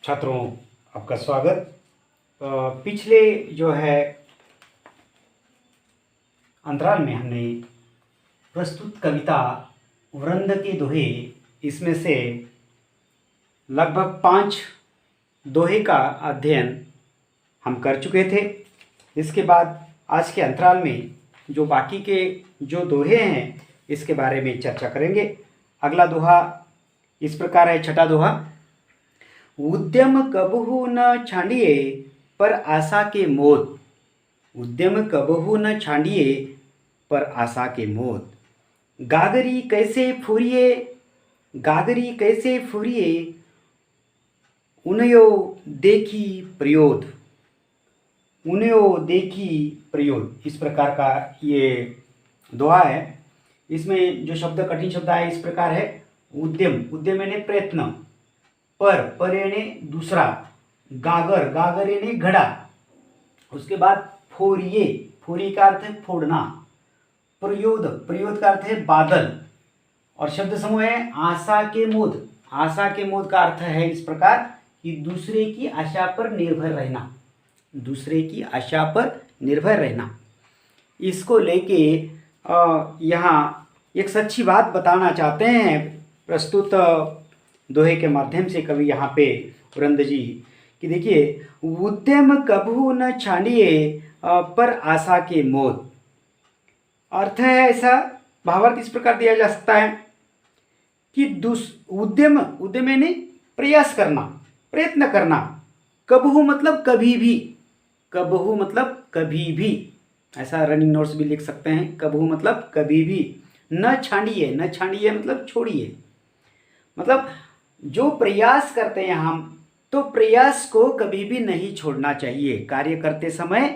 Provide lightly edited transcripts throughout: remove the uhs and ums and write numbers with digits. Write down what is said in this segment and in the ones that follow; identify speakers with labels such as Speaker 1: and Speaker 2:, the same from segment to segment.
Speaker 1: छात्रों, आपका स्वागत। पिछले जो है अंतराल में हमने प्रस्तुत कविता वृंद के दोहे, इसमें से लगभग 5 दोहे का अध्ययन हम कर चुके थे। इसके बाद आज के अंतराल में जो बाकी के जो दोहे हैं इसके बारे में चर्चा करेंगे। अगला दोहा इस प्रकार है, छठा दोहा। उद्यम कबहु न छांडिए पर आशा के मोद। उद्यम कबहु न छांडिए पर आशा के मोद। गागरी कैसे फुरिए, गागरी कैसे फुरिए, उनयो देखी प्रयोद। उनयो देखी प्रयोद, इस प्रकार का ये दोहा है। इसमें जो शब्द कठिन शब्द आए इस प्रकार है। उद्यम, उद्यम यानी प्रयत्न, पर यानी दूसरा, गागर, गागर यानी घड़ा, उसके बाद फोरिए, फोरी का अर्थ है फोड़ना, प्रयोद, प्रयोद का अर्थ है बादल, और शब्द समूह है आशा के मोद। आशा के मोद का अर्थ है इस प्रकार कि दूसरे की आशा पर निर्भर रहना, दूसरे की आशा पर निर्भर रहना। इसको लेके यहाँ एक सच्ची बात बताना चाहते हैं प्रस्तुत दोहे के माध्यम से कवि यहाँ पे वृंद जी, कि देखिए, उद्यम कबहु न छांडिए पर आशा के मोद। अर्थ है ऐसा, भावार्थ इस प्रकार दिया जा सकता है कि उद्यम, उद्यम यानी प्रयास करना, प्रयत्न करना। कबहु मतलब कभी भी, कबहु मतलब कभी भी, ऐसा रनिंग नोट्स भी लिख सकते हैं। कबहु मतलब कभी भी। न छांडिए, न छांडिए मतलब छोड़िए, मतलब जो प्रयास करते हैं हम, तो प्रयास को कभी भी नहीं छोड़ना चाहिए। कार्य करते समय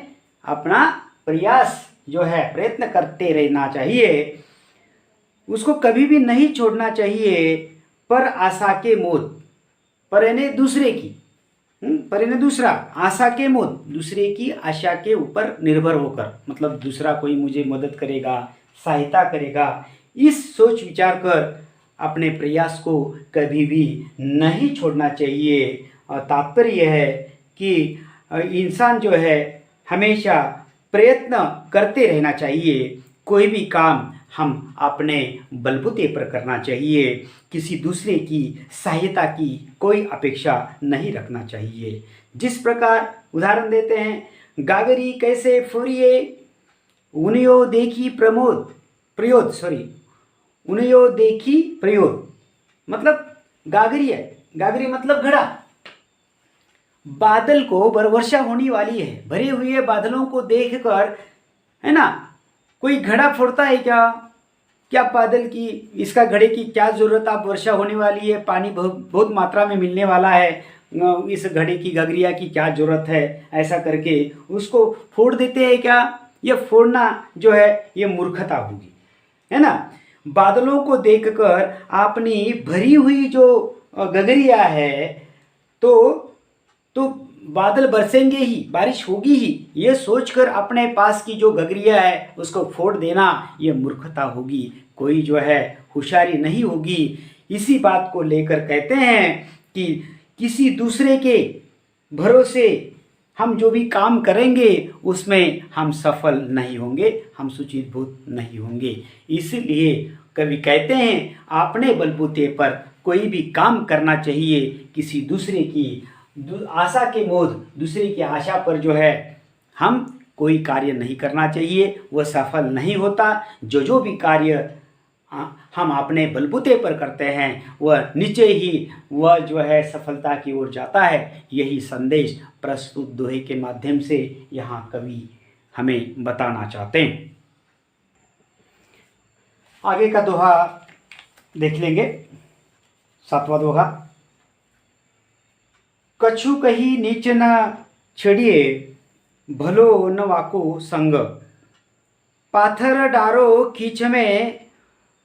Speaker 1: अपना प्रयास जो है, प्रयत्न करते रहना चाहिए, उसको कभी भी नहीं छोड़ना चाहिए। पर आशा के मोद, पर यानी दूसरे की, पर यानी दूसरा, आशा के मोद, दूसरे की आशा के ऊपर निर्भर होकर, मतलब दूसरा कोई मुझे मदद करेगा, सहायता करेगा, इस सोच विचार कर अपने प्रयास को कभी भी नहीं छोड़ना चाहिए। और तात्पर्य है कि इंसान जो है हमेशा प्रयत्न करते रहना चाहिए। कोई भी काम हम अपने बलबूते पर करना चाहिए, किसी दूसरे की सहायता की कोई अपेक्षा नहीं रखना चाहिए। जिस प्रकार उदाहरण देते हैं, गागरी कैसे फुरिए, उनयो देखी प्रमोद, प्रयोद, सॉरी, उनयो देखी प्रयोग, मतलब गागरी है, गागरी मतलब घड़ा। बादल को वर्षा होने वाली है, भरे हुए बादलों को देखकर, है ना, कोई घड़ा फोड़ता है क्या? क्या बादल की, इसका घड़े की क्या जरूरत, आप वर्षा होने वाली है, पानी बहुत मात्रा में मिलने वाला है, इस घड़े की, गगरिया की क्या जरूरत है, ऐसा करके उसको फोड़ देते हैं क्या? ये फोड़ना जो है ये मूर्खता होगी, है ना। बादलों को देखकर अपनी भरी हुई जो गगरिया है, तो बादल बरसेंगे ही, बारिश होगी ही, ये सोचकर अपने पास की जो गगरिया है उसको फोड़ देना, ये मूर्खता होगी, कोई जो है होशियारी नहीं होगी। इसी बात को लेकर कहते हैं कि किसी दूसरे के भरोसे हम जो भी काम करेंगे उसमें हम सफल नहीं होंगे, हम सुचिरभूत नहीं होंगे। इसलिए कवि कहते हैं अपने बलबूते पर कोई भी काम करना चाहिए, किसी दूसरे की आशा के मोद, दूसरे की आशा पर जो है हम कोई कार्य नहीं करना चाहिए, वह सफल नहीं होता। जो भी कार्य हम अपने बलबूते पर करते हैं वह नीचे ही वह जो है सफलता की ओर जाता है। यही संदेश प्रस्तुत दोहे के माध्यम से यहाँ कवि हमें बताना चाहते हैं। आगे का दोहा देख लेंगे, 7वां दोहा। कछु कही नीच न छड़िए, भलो न वाको संग। पाथर डारो खींच में,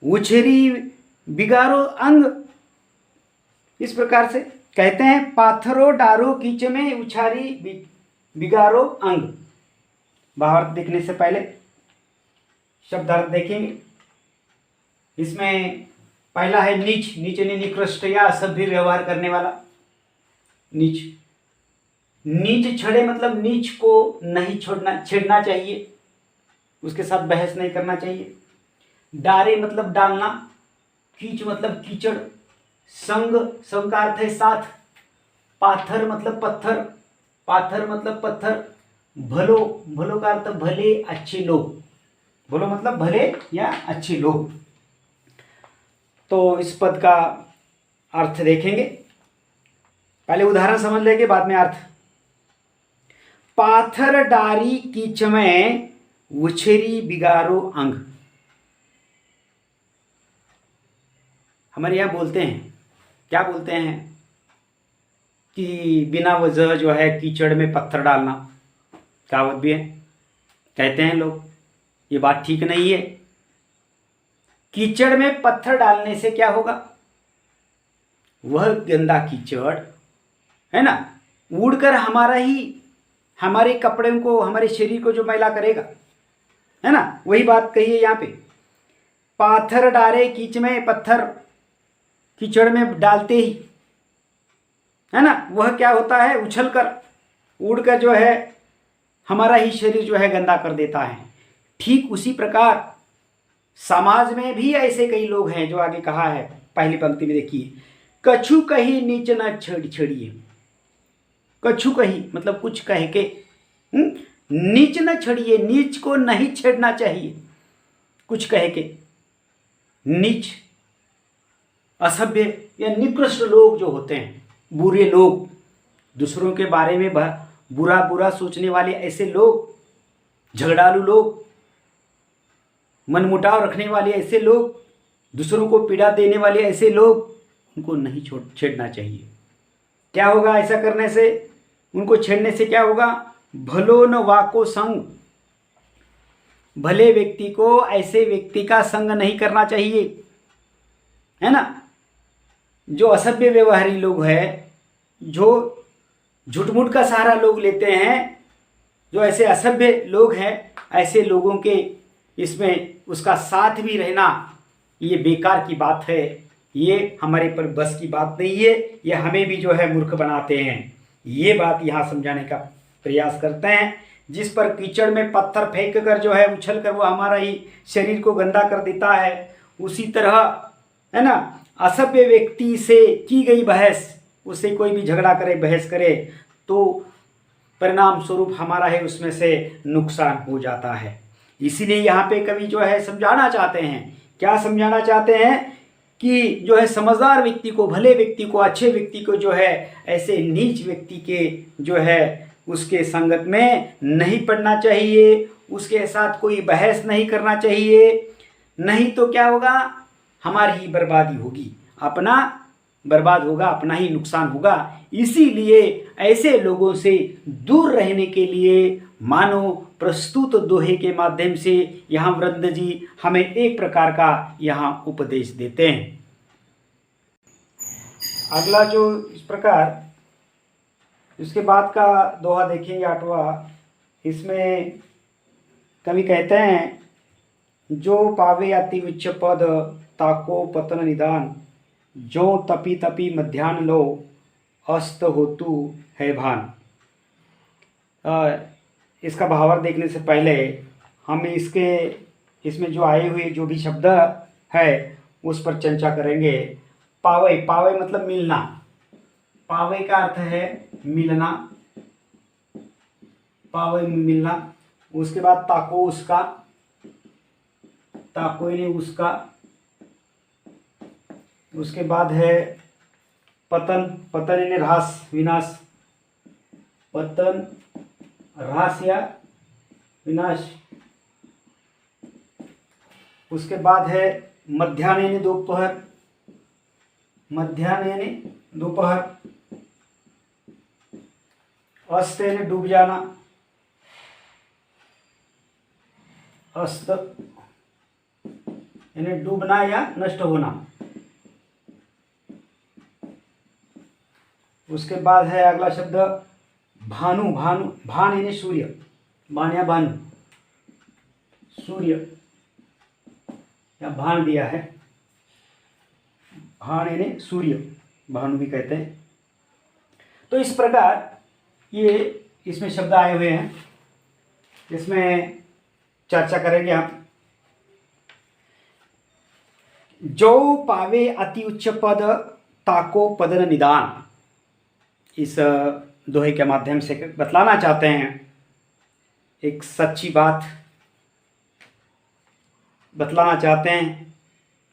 Speaker 1: उछरी बिगारो अंग। इस प्रकार से कहते हैं, पाथरो डारो कीच में, उछारी बिगारो अंग। भावार्थ देखने से पहले शब्दार्थ देखेंगे। इसमें पहला है नीच, नीच यानी निकृष्ट या असभ्य व्यवहार करने वाला। नीच। नीच छड़े मतलब नीच को नहीं छेड़ना चाहिए, उसके साथ बहस नहीं करना चाहिए। डारे मतलब डालना, कीच मतलब कीचड़, संग, संग का अर्थ है साथ, पाथर मतलब पत्थर, पाथर मतलब पत्थर, भलो, भलो का अर्थ भले अच्छे लोग, भलो मतलब भले या अच्छे लोग। तो इस पद का अर्थ देखेंगे, पहले उदाहरण समझ लेंगे बाद में अर्थ। पाथर डारी कीच में उछेरी बिगाड़ो अंग। हमारे यहाँ बोलते हैं, क्या बोलते हैं कि बिना वजह जो है कीचड़ में पत्थर डालना, कहावत भी है, कहते हैं लोग, ये बात ठीक नहीं है। कीचड़ में पत्थर डालने से क्या होगा, वह गंदा कीचड़ है ना उड़कर हमारे कपड़े को, हमारे शरीर को जो मैला करेगा, है ना, वही बात कही है यहाँ पे। पाथर डारे कीच में, पत्थर कीचड़ में डालते ही, है ना, वह क्या होता है, उछलकर उड़कर जो है हमारा ही शरीर जो है गंदा कर देता है। ठीक उसी प्रकार समाज में भी ऐसे कई लोग हैं, जो आगे कहा है पहली पंक्ति में देखिए, कछु कही नीच न छेड़िए। कछु कही मतलब कुछ कह के, नीच न छेड़िए, नीच को नहीं छेड़ना चाहिए, कुछ कह के। नीच, असभ्य या निकृष्ट लोग जो होते हैं, बुरे लोग, दूसरों के बारे में बुरा बुरा सोचने वाले ऐसे लोग, झगड़ालू लोग, मनमुटाव रखने वाले ऐसे लोग, दूसरों को पीड़ा देने वाले ऐसे लोग, उनको नहीं छेड़ना चाहिए। क्या होगा ऐसा करने से, उनको छेड़ने से क्या होगा, भलो न वाको संग, भले व्यक्ति को ऐसे व्यक्ति का संग नहीं करना चाहिए, है ना। जो असभ्य व्यवहारी लोग हैं, जो झूठमूठ का सहारा लोग लेते हैं, जो ऐसे असभ्य लोग हैं, ऐसे लोगों के इसमें उसका साथ भी रहना ये बेकार की बात है, ये हमारे पर बस की बात नहीं है, ये हमें भी जो है मूर्ख बनाते हैं। ये बात यहाँ समझाने का प्रयास करते हैं। जिस पर कीचड़ में पत्थर फेंक कर जो है उछल कर वो हमारा ही शरीर को गंदा कर देता है, उसी तरह, है ना, असभ्य व्यक्ति से की गई बहस, उससे कोई भी झगड़ा करे, बहस करे, तो परिणाम स्वरूप हमारा है उसमें से नुकसान हो जाता है। इसीलिए यहाँ पे कवि जो है समझाना चाहते हैं, क्या समझाना चाहते हैं कि जो है समझदार व्यक्ति को, भले व्यक्ति को, अच्छे व्यक्ति को जो है ऐसे नीच व्यक्ति के जो है उसके संगत में नहीं पड़ना चाहिए, उसके साथ कोई बहस नहीं करना चाहिए, नहीं तो क्या होगा, हमारी ही बर्बादी होगी, अपना बर्बाद होगा, अपना ही नुकसान होगा। इसीलिए ऐसे लोगों से दूर रहने के लिए मानो प्रस्तुत दोहे के माध्यम से यहाँ वृंद जी हमें एक प्रकार का यहाँ उपदेश देते हैं। अगला जो इस प्रकार इसके बाद का दोहा देखेंगे 8वां, इसमें कवि कहते हैं, जो पावे अति उच्च पद ताको पतन निदान, जो तपी तपी मध्यान्ह लो अस्त होतु है भान। इसका भावार्थ देखने से पहले हम इसमें जो आए हुए जो भी शब्द है उस पर चर्चा करेंगे। पावे, पावे मतलब मिलना, पावे का अर्थ है मिलना, पावे मिलना। उसके बाद ताको उसका, ताको ने उसका। उसके बाद है पतन, पतन यानी ह्रास, विनाश, पतन ह्रास या विनाश। उसके बाद है मध्याह्न यानी दोपहर, मध्याह्न यानी दोपहर। अस्त यानी डूब जाना, अस्त यानी डूबना या नष्ट होना। उसके बाद है अगला शब्द भानु, भानु, भान यानी सूर्य, भान या भानु, सूर्य या भान दिया है, भान यानी सूर्य, भानु भी कहते हैं। तो इस प्रकार ये इसमें शब्द आए हुए हैं, इसमें चर्चा करेंगे हम। जो पावे अति उच्च पद ताको पदन निदान, इस दोहे के माध्यम से बतलाना चाहते हैं, एक सच्ची बात बतलाना चाहते हैं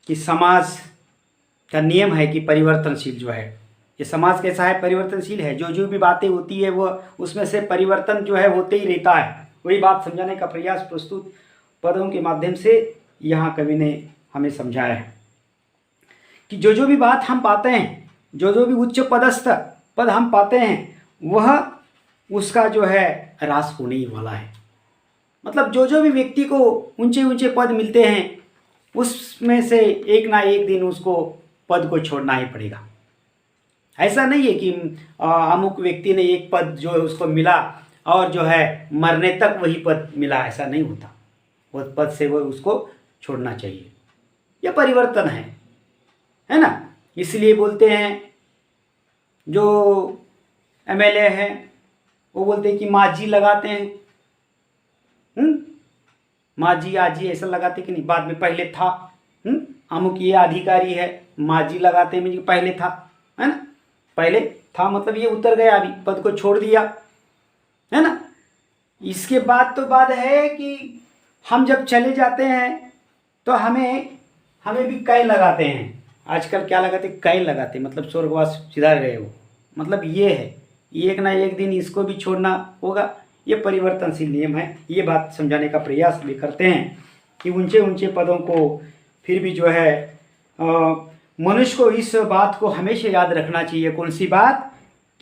Speaker 1: कि समाज का नियम है कि परिवर्तनशील जो है, ये समाज कैसा है, परिवर्तनशील है। जो भी बातें होती है वो उसमें से परिवर्तन जो है होते ही रहता है। वही बात समझाने का प्रयास प्रस्तुत पदों के माध्यम से यहाँ कवि ने हमें समझाया है कि जो भी बात हम पाते हैं, जो भी उच्च पदस्थ पद हम पाते हैं, वह उसका जो है ह्रास होने ही वाला है। मतलब जो भी व्यक्ति को ऊंचे ऊंचे पद मिलते हैं, उसमें से एक ना एक दिन उसको पद को छोड़ना ही पड़ेगा। ऐसा नहीं है कि अमुक व्यक्ति ने एक पद जो है उसको मिला और जो है मरने तक वही पद मिला, ऐसा नहीं होता। वो पद से वो उसको छोड़ना चाहिए। यह परिवर्तन है ना। इसलिए बोलते हैं जो एमएलए हैं वो बोलते हैं कि माजी लगाते हैं, माजी आजी ऐसा लगाते कि नहीं, बाद में पहले था। अमुक ये अधिकारी है, माजी लगाते हैं, मुझे पहले था, है ना। पहले था मतलब ये उतर गया, अभी पद को छोड़ दिया, है ना। इसके बाद तो बात है कि हम जब चले जाते हैं तो हमें भी कै लगाते हैं। आजकल क्या लगाते, कै लगाते, मतलब स्वर्गवास सिधार गए वो। मतलब ये है, एक ना एक दिन इसको भी छोड़ना होगा। ये परिवर्तनशील नियम है। ये बात समझाने का प्रयास भी करते हैं कि ऊंचे ऊंचे पदों को फिर भी जो है मनुष्य को इस बात को हमेशा याद रखना चाहिए। कौन सी बात,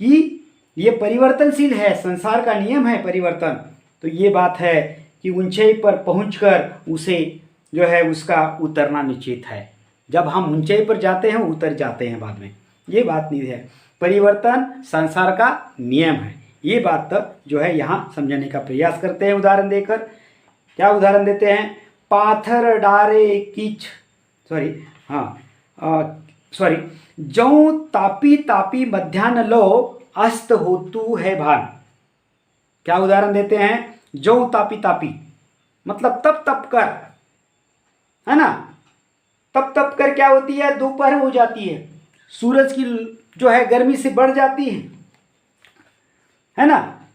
Speaker 1: कि ये परिवर्तनशील है, संसार का नियम है परिवर्तन। तो ये बात है कि ऊंचाई पर पहुंचकर उसे जो है उसका उतरना निश्चित है। जब हम ऊंचाई पर जाते हैं उतर जाते हैं बाद में, ये बात नहीं है। परिवर्तन संसार का नियम है। ये बात जो है यहाँ समझाने का प्रयास करते हैं उदाहरण देकर। क्या उदाहरण देते हैं, पाथर डारे कीच जौ तापी तापी मध्यान्ह लो अस्त होतु है भान। क्या उदाहरण देते हैं, जौ तापी तापी मतलब तप तप कर, है ना। तप तप कर क्या होती है, दोपहर हो जाती है, सूरज की जो है गर्मी से बढ़ जाती है ना।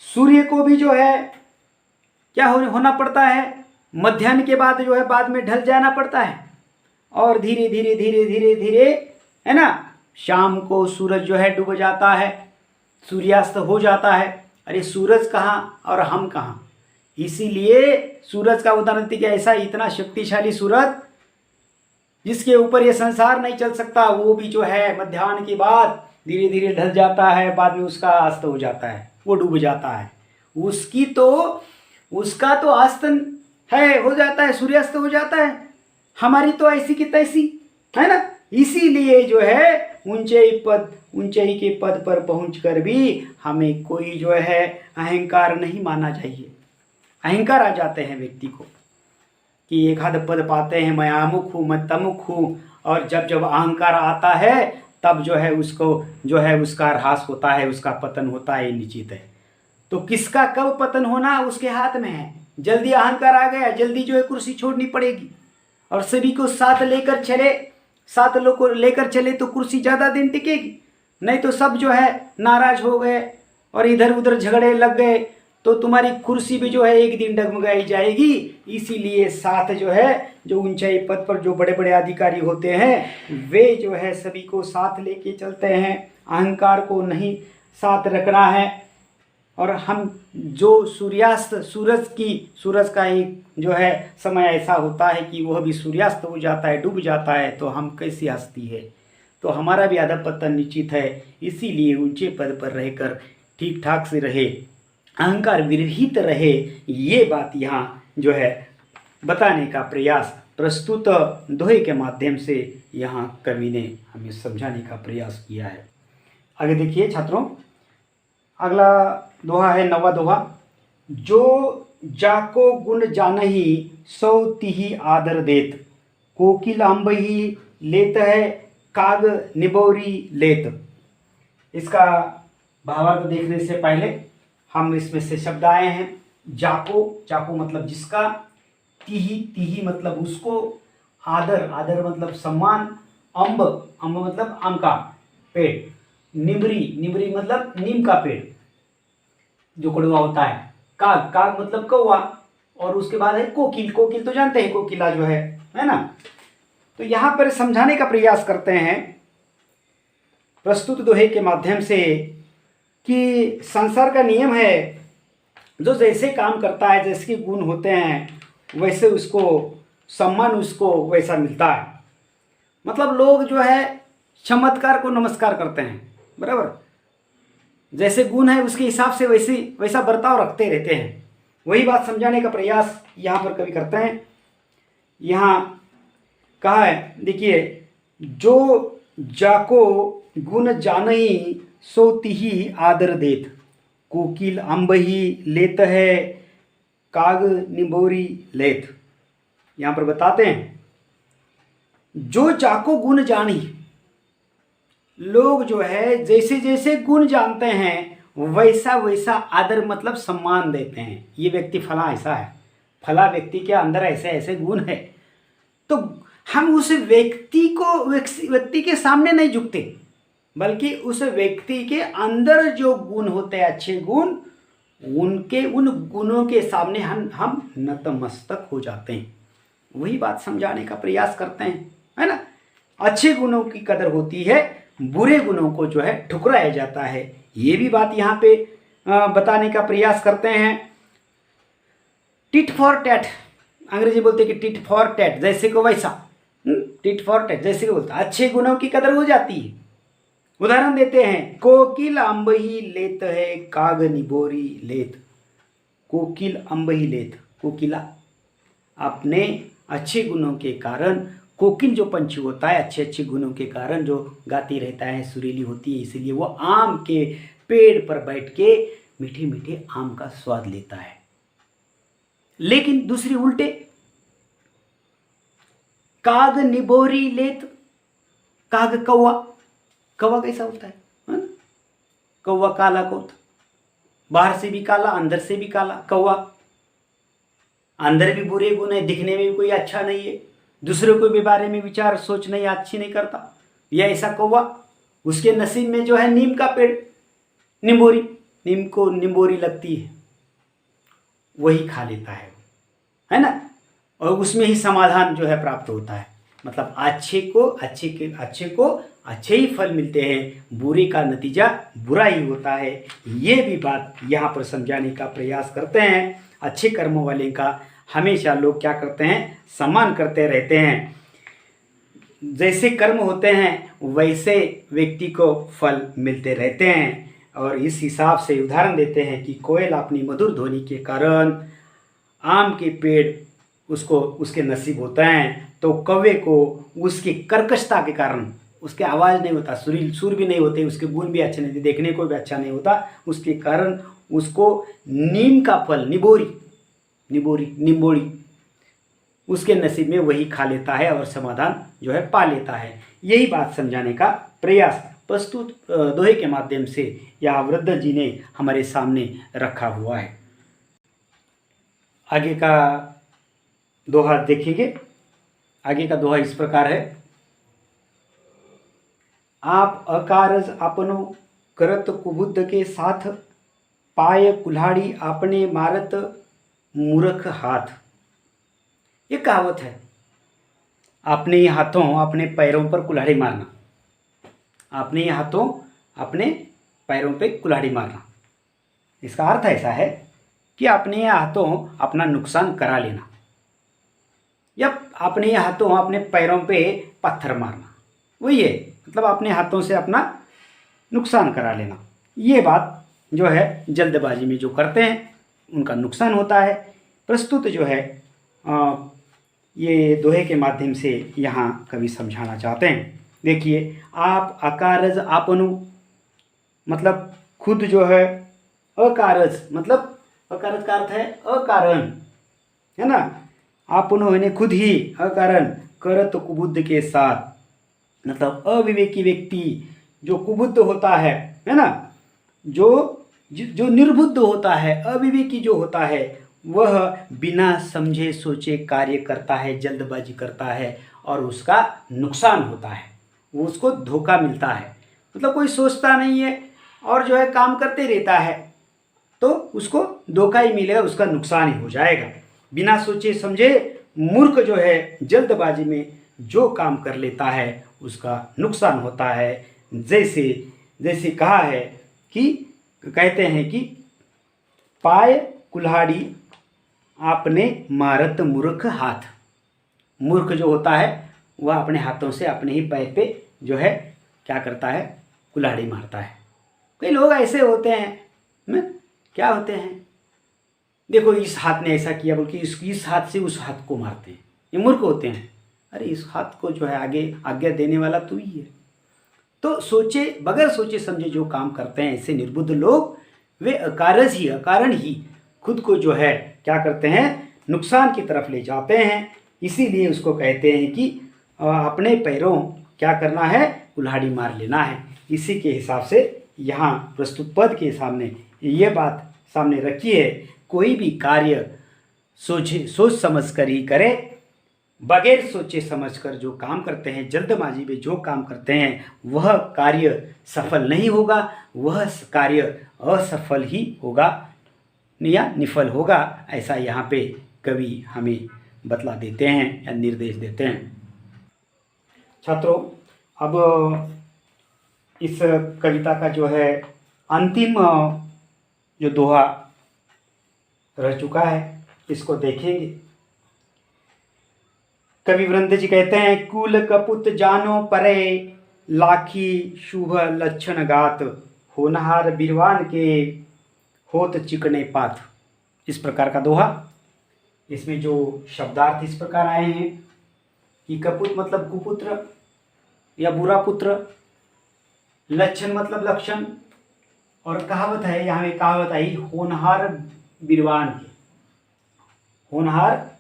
Speaker 1: सूर्य को भी जो है क्या होना पड़ता है, मध्याह्न के बाद जो है बाद में ढल जाना पड़ता है, और धीरे धीरे धीरे धीरे धीरे, है ना, शाम को सूरज जो है डूब जाता है, सूर्यास्त हो जाता है। अरे सूरज कहाँ और हम कहाँ। इसीलिए सूरज का उदाहरण दिया, ऐसा इतना शक्तिशाली सूरज जिसके ऊपर ये संसार नहीं चल सकता, वो भी जो है मध्याह्न के बाद धीरे धीरे ढल जाता है, बाद में उसका अस्त हो जाता है, वो डूब जाता है। उसका तो अस्त है, हो जाता है, सूर्यास्त हो जाता है। हमारी तो ऐसी की तैसी, है ना। इसीलिए जो है ऊंचाई के पद पर पहुंचकर भी हमें कोई जो है अहंकार नहीं मानना चाहिए। अहंकार आ जाते हैं व्यक्ति को कि एक आध पद पाते हैं, मैं अमुक हूँ, मैं तमुक हूँ, और जब अहंकार आता है तब जो है उसको जो है उसका ह्रास होता है, उसका पतन होता है, निश्चित है। तो किसका कब पतन होना उसके हाथ में है। जल्दी अहंकार आ गया, जल्दी जो है कुर्सी छोड़नी पड़ेगी, और सभी को साथ लोग को लेकर चले तो कुर्सी ज़्यादा दिन टिकेगी। नहीं तो सब जो है नाराज हो गए और इधर उधर झगड़े लग गए तो तुम्हारी कुर्सी भी जो है एक दिन डगमगाई जाएगी। इसीलिए साथ जो है, जो ऊंचाई पद पर जो बड़े बड़े अधिकारी होते हैं वे जो है सभी को साथ लेके चलते हैं, अहंकार को नहीं साथ रखना है। और हम जो सूरज का एक जो है समय ऐसा होता है कि वह भी सूर्यास्त हो जाता है, डूब जाता है, तो हम कैसी हस्ती है, तो हमारा भी अधपतन निश्चित है। इसीलिए ऊंचे पद पर रहकर ठीक ठाक से रहे, अहंकार विरहित रहे, ये बात यहाँ जो है बताने का प्रयास प्रस्तुत दोहे के माध्यम से यहाँ कवि ने हमें समझाने का प्रयास किया है। आगे देखिए छात्रों, अगला दोहा है 9वां दोहा। जो जाको गुण जानही सौ तिहि आदर देत, कोकिल अम्बही लेत है काग निबोरी लेत। इसका भावार्थ देखने से पहले हम इसमें से शब्द आए हैं। जाको, जाको मतलब जिसका, तिही, तिही मतलब उसको, आदर, आदर मतलब सम्मान, अम्ब, अम्ब मतलब आम का पेड़, निमरी, निमरी मतलब नीम का पेड़ जो कड़वा होता है, काग, काग मतलब कौवा, और उसके बाद है कोकिल, कोकिल तो जानते हैं कोकिला जो है ना। तो यहां पर समझाने का प्रयास करते हैं प्रस्तुत दोहे के माध्यम से कि संसार का नियम है, जो जैसे काम करता है, जैसे गुण होते हैं वैसे उसको सम्मान उसको वैसा मिलता है। मतलब लोग जो है चमत्कार को नमस्कार करते हैं, बराबर, जैसे गुण है उसके हिसाब से वैसा बर्ताव रखते रहते हैं। वही बात समझाने का प्रयास यहाँ पर कवि करते हैं। यहाँ कहा है, देखिए, जो जाको गुण जानही सो तिही आदर देत, कोकिल अम्बही लेत है काग निबोरी लेत। यहाँ पर बताते हैं जो जाको गुण जानी, लोग जो है जैसे जैसे गुण जानते हैं वैसा वैसा आदर मतलब सम्मान देते हैं। ये व्यक्ति फला ऐसा है, फला व्यक्ति के अंदर ऐसे ऐसे गुण है, तो हम उस व्यक्ति के सामने नहीं झुकते, बल्कि उस व्यक्ति के अंदर जो गुण होते हैं, अच्छे गुण, उनके उन गुणों के सामने हम नतमस्तक हो जाते हैं। वही बात समझाने का प्रयास करते हैं, है ना। अच्छे गुणों की कदर होती है, बुरे गुणों को जो है ठुकराया जाता है। ये भी बात यहाँ पे बताने का प्रयास करते हैं। टिट फॉर टैट, अंग्रेजी बोलते हैं कि टिट फॉर टैट, जैसे को वैसा, टिट फॉर टैट, जैसे को बोलता, अच्छे गुणों की कदर हो जाती है। उदाहरण देते हैं, कोकिल अम्बही लेत है काग निबोरी लेत। कोकिल अम्बही लेत, कोकिला अपने अच्छे गुणों के कारण, कोकिल जो पंछी होता है अच्छे अच्छे गुणों के कारण जो गाती रहता है, सुरीली होती है, इसीलिए वो आम के पेड़ पर बैठ के मीठे मीठे आम का स्वाद लेता है। लेकिन दूसरी उल्टे, काग निबोरी लेत, काग कौवा, कौवा कैसा होता है ना? कौवा काला को, बाहर से भी काला अंदर से भी काला कौवा, अंदर भी बुरे गुण है, दिखने में भी कोई अच्छा नहीं है, दूसरों को भी बारे में विचार सोच नहीं अच्छी नहीं करता, यह ऐसा कौवा। उसके नसीब में जो है नीम का पेड़, निम्बोरी, नीम को निम्बोरी लगती है, वही खा लेता है ना, और उसमें ही समाधान जो है प्राप्त होता है। मतलब अच्छे को अच्छे ही फल मिलते हैं, बुरे का नतीजा बुरा ही होता है। ये भी बात यहाँ पर समझाने का प्रयास करते हैं। अच्छे कर्मों वाले का हमेशा लोग क्या करते हैं, सम्मान करते रहते हैं। जैसे कर्म होते हैं वैसे व्यक्ति को फल मिलते रहते हैं। और इस हिसाब से उदाहरण देते हैं कि कोयल अपनी मधुर ध्वनि के कारण आम के पेड़ उसको उसके नसीब होता है, तो कौवे को उसकी कर्कशता के कारण, उसके आवाज़ नहीं होता, सुर भी नहीं होते, उसके गुण भी अच्छे नहीं, देखने को भी अच्छा नहीं होता, उसके कारण उसको नीम का फल, निम्बोड़ी उसके नसीब में वही खा लेता है और समाधान जो है पा लेता है। यही बात समझाने का प्रयास प्रस्तुत दोहे के माध्यम से या वृद्ध जी ने हमारे सामने रखा हुआ है। आगे का दोहा देखेंगे। आगे का दोहा इस प्रकार है, आप अकारज आपनो करत कुबुद्ध के साथ, पाय कुल्हाड़ी आपने मारत मूर्ख हाथ। ये कहावत है, अपने हाथों अपने पैरों पर कुल्हाड़ी मारना, अपने हाथों अपने पैरों पे कुल्हाड़ी मारना। इसका अर्थ ऐसा है कि अपने हाथों अपना नुकसान करा लेना, या अपने हाथों अपने पैरों पे पत्थर मारना, वही है, मतलब अपने हाथों से अपना नुकसान करा लेना। ये बात जो है जल्दबाजी में जो करते हैं उनका नुकसान होता है। प्रस्तुत जो है ये दोहे के माध्यम से यहाँ कवि समझाना चाहते हैं। देखिए, आप अकारज आपनु, मतलब खुद जो है, अकारज मतलब अकारज का अर्थ है अकारण, है ना, आपनो यानी खुद ही, अकारण, करत कुबुद्ध के साथ, मतलब अविवेकी व्यक्ति जो कुबुद्ध होता है ना, जो जो निर्बुद्ध होता है, अविवेकी जो होता है, वह बिना समझे सोचे कार्य करता है, जल्दबाजी करता है और उसका नुकसान होता है, वो उसको धोखा मिलता है। मतलब कोई सोचता नहीं है और जो है काम करते रहता है, तो उसको धोखा ही मिलेगा, उसका नुकसान ही हो जाएगा। बिना सोचे समझे मूर्ख जो है जल्दबाजी में जो काम कर लेता है उसका नुकसान होता है। जैसे जैसे कहा है कि कहते हैं कि पाय कुल्हाड़ी आपने मारत मूर्ख हाथ। मूर्ख जो होता है वह अपने हाथों से अपने ही पैर पे जो है क्या करता है, कुल्हाड़ी मारता है। कई लोग ऐसे होते हैं, क्या होते हैं, देखो इस हाथ ने ऐसा किया, बल्कि इस हाथ से उस हाथ को मारते हैं, ये मूर्ख होते हैं। अरे इस हाथ को जो है आगे आज्ञा देने वाला तू ही है। तो सोचे बगैर सोचे समझे जो काम करते हैं ऐसे निर्बुद्ध लोग, वे अकारण ही खुद को जो है क्या करते हैं, नुकसान की तरफ ले जाते हैं। इसीलिए उसको कहते हैं कि अपने पैरों क्या करना है, कुल्हाड़ी मार लेना है। इसी के हिसाब से यहाँ प्रस्तुत पद के सामने ये बात सामने रखी है, कोई भी कार्य सोच समझ कर ही करे। बगैर सोचे समझकर जो काम करते हैं, जल्दबाजी में जो काम करते हैं, वह कार्य सफल नहीं होगा, वह कार्य असफल ही होगा या निफल होगा। ऐसा यहाँ पे कवि हमें बतला देते हैं या निर्देश देते हैं। छात्रों, अब इस कविता का जो है अंतिम जो दोहा रह चुका है, इसको देखेंगे। कवि वृंद जी कहते हैं, कुल कपुत जानो परे, लाखी शुभ लक्षण गात, होनहार बिरवान के होत चिकने पाथ। इस प्रकार का दोहा। इसमें जो शब्दार्थ इस प्रकार आए हैं कि कपुत मतलब कुपुत्र या बुरा पुत्र, लक्षण मतलब लक्षण, और कहावत है, यहाँ में कहावत आई होनहार बिरवान के, होनहार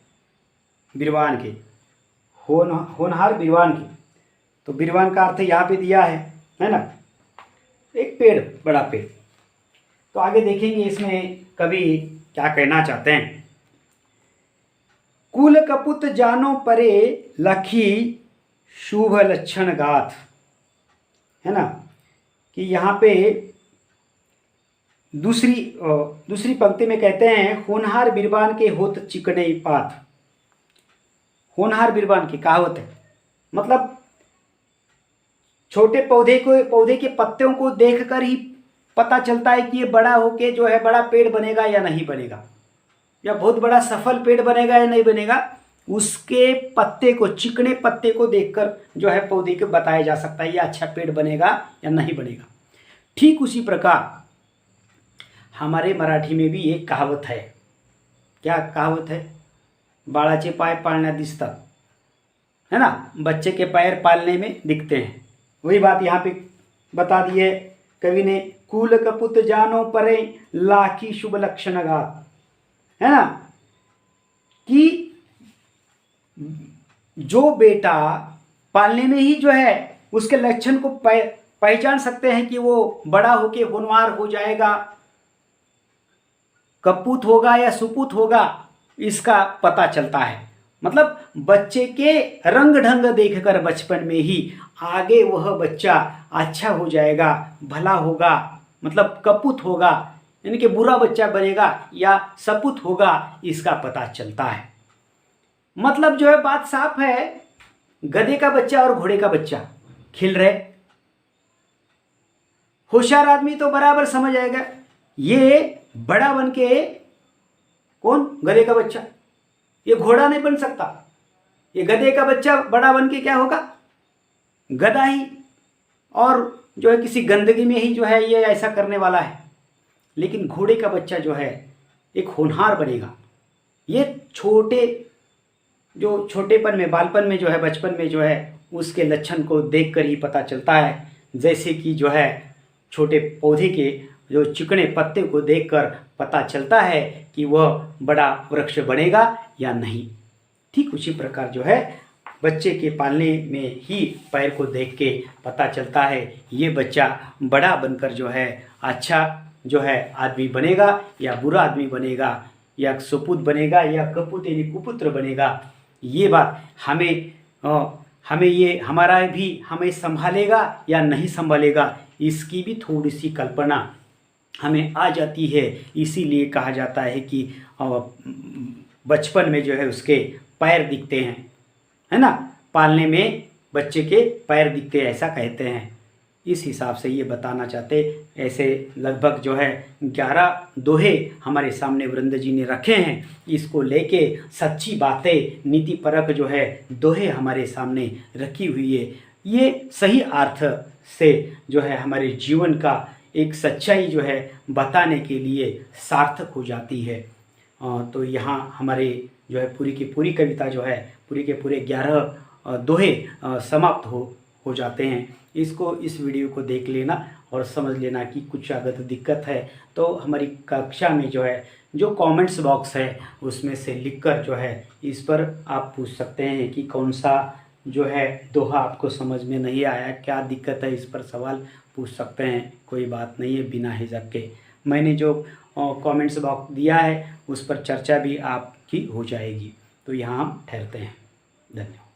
Speaker 1: बिरवान के, होनहार बिरवान के। तो बिरवान का अर्थ यहाँ पे दिया है ना, एक पेड़, बड़ा पेड़। तो आगे देखेंगे इसमें कवि क्या कहना चाहते हैं। कुल कपुत जानो परे, लखी शुभ लक्षण गाथ, है ना, कि यहाँ पे दूसरी पंक्ति में कहते हैं, होनहार बिरबान के होत चिकने पात। होनहार बिरबान की कहावत है, मतलब छोटे पौधे के पत्तों को देखकर ही पता चलता है कि ये बड़ा होके जो है बड़ा पेड़ बनेगा या नहीं बनेगा, या बहुत बड़ा सफल पेड़ बनेगा या नहीं बनेगा। उसके पत्ते को, चिकने पत्ते को देखकर जो है पौधे को बताया जा सकता है ये अच्छा पेड़ बनेगा या नहीं बनेगा। ठीक उसी प्रकार हमारे मराठी में भी एक कहावत है। क्या कहावत है? बाळाचे पाय पाळण्यात दिसतात, है ना, बच्चे के पैर पालने में दिखते हैं। वही बात यहाँ पे बता दी है कवि ने, कुल कपुत जानो परे, लाखी शुभ लक्षण गात, है ना, कि जो बेटा पालने में ही जो है उसके लक्षण को पहचान सकते हैं कि वो बड़ा होके होनहार हो जाएगा, कपूत होगा या सुपूत होगा, इसका पता चलता है। मतलब बच्चे के रंग ढंग देखकर बचपन में ही आगे वह बच्चा अच्छा हो जाएगा, भला होगा, मतलब कपूत होगा, यानी कि बुरा बच्चा बनेगा या सपूत होगा, इसका पता चलता है। मतलब जो है बात साफ है, गधे का बच्चा और घोड़े का बच्चा खेल रहे, होशियार आदमी तो बराबर समझ आएगा ये बड़ा बन के कौन, गधे का बच्चा, ये घोड़ा नहीं बन सकता, ये गधे का बच्चा बड़ा बन के क्या होगा, गधा ही, और जो है किसी गंदगी में ही जो है ये ऐसा करने वाला है। लेकिन घोड़े का बच्चा जो है एक होनहार बनेगा। ये छोटेपन में, बालपन में जो है, बचपन में जो है उसके लक्षण को देखकर ही पता चलता है। जैसे कि जो है छोटे पौधे के जो चिकने पत्ते को देखकर पता चलता है कि वह बड़ा वृक्ष बनेगा या नहीं। ठीक उसी प्रकार जो है बच्चे के पालने में ही पैर को देख के पता चलता है ये बच्चा बड़ा बनकर जो है अच्छा जो है आदमी बनेगा या बुरा आदमी बनेगा, या सुपुत बनेगा या कपुत यानी कुपुत्र बनेगा। ये बात हमें ये हमारा भी हमें संभालेगा या नहीं संभालेगा, इसकी भी थोड़ी सी कल्पना हमें आ जाती है। इसीलिए कहा जाता है कि बचपन में जो है उसके पैर दिखते हैं, है ना, पालने में बच्चे के पैर दिखते हैं, ऐसा कहते हैं। इस हिसाब से ये बताना चाहते, ऐसे लगभग जो है 11 दोहे हमारे सामने वृंद जी ने रखे हैं। इसको लेके सच्ची बातें नीति परक जो है दोहे हमारे सामने रखी हुई है। ये सही अर्थ से जो है हमारे जीवन का एक सच्चाई जो है बताने के लिए सार्थक हो जाती है। तो यहाँ हमारे जो है पूरी की पूरी कविता जो है पूरी के पूरे 11 दोहे समाप्त हो जाते हैं। इस वीडियो को देख लेना और समझ लेना कि कुछ अगर दिक्कत है तो हमारी कक्षा में जो है जो कमेंट्स बॉक्स है उसमें से लिखकर जो है इस पर आप पूछ सकते हैं कि कौन सा जो है दोहा आपको समझ में नहीं आया, क्या दिक्कत है, इस पर सवाल पूछ सकते हैं। कोई बात नहीं है, बिना हिचक के मैंने जो कमेंट्स बॉक्स दिया है उस पर चर्चा भी आपकी हो जाएगी। तो यहाँ हम ठहरते हैं। धन्यवाद।